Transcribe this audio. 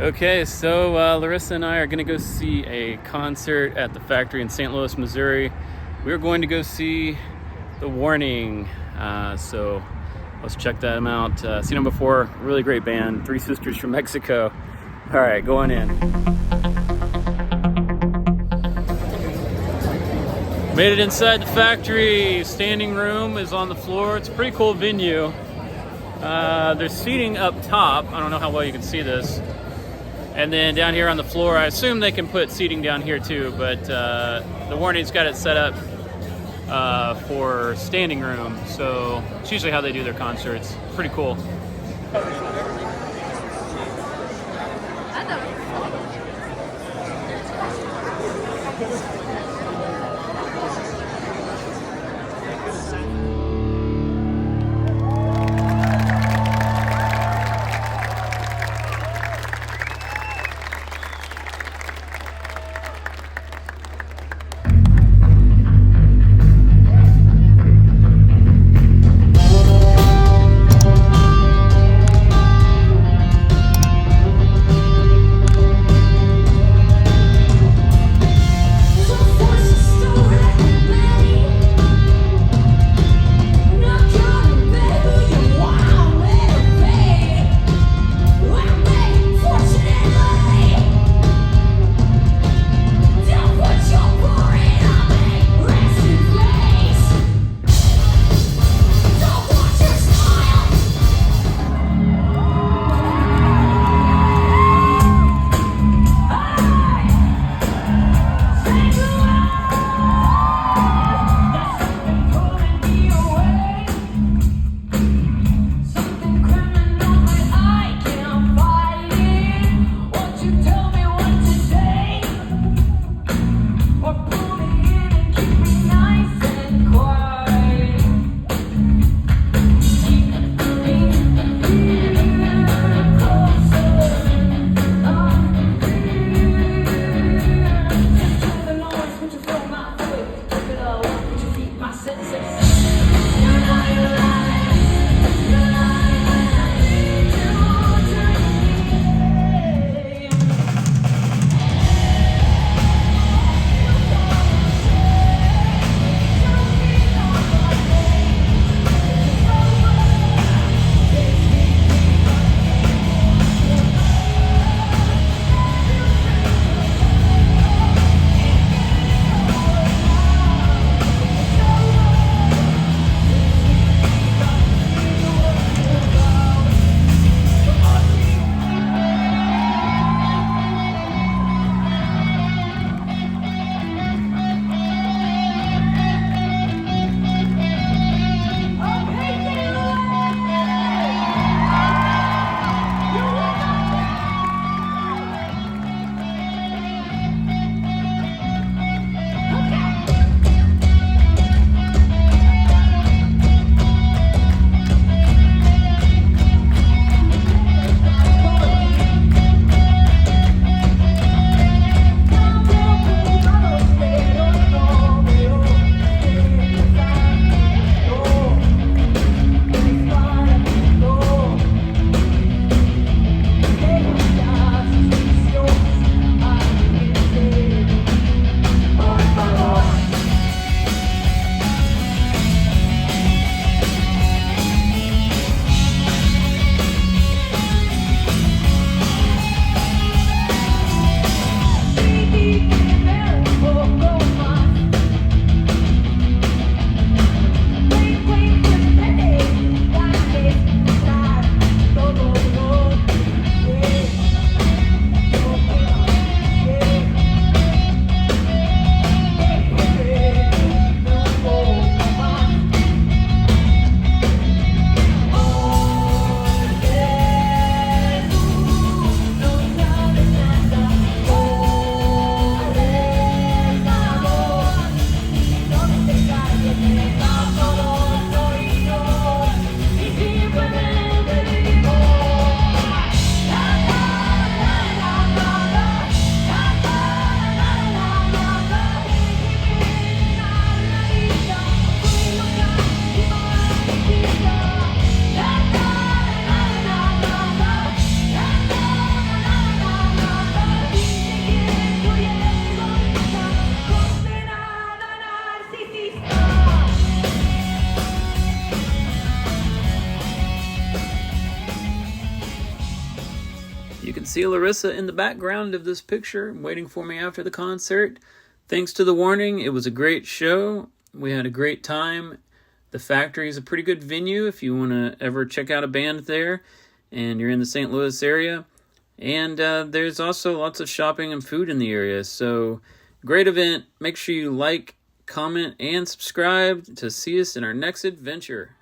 Okay, so Larissa and I are going to go see a concert at the Factory in St. Louis, Missouri. We're going to go see The Warning. So let's check them out. Seen them before. Really great band. Three sisters from Mexico. All right, going in. Made it inside the Factory. Standing room is on the floor. It's a pretty cool venue. There's seating up top. I don't know how well you can see this. And then down here on the floor, I assume they can put seating down here too, but The Warning's got it set up for standing room. So it's usually how they do their concerts. Pretty cool. see Larissa in the background of this picture, waiting for me after the concert. Thanks to the warning, it was a great show. We had a great time. The Factory is a pretty good venue if you want to ever check out a band there and you're in the St. Louis area. And there's also lots of shopping and food in the area. So, great event. Make sure you like, comment, and subscribe to see us in our next adventure.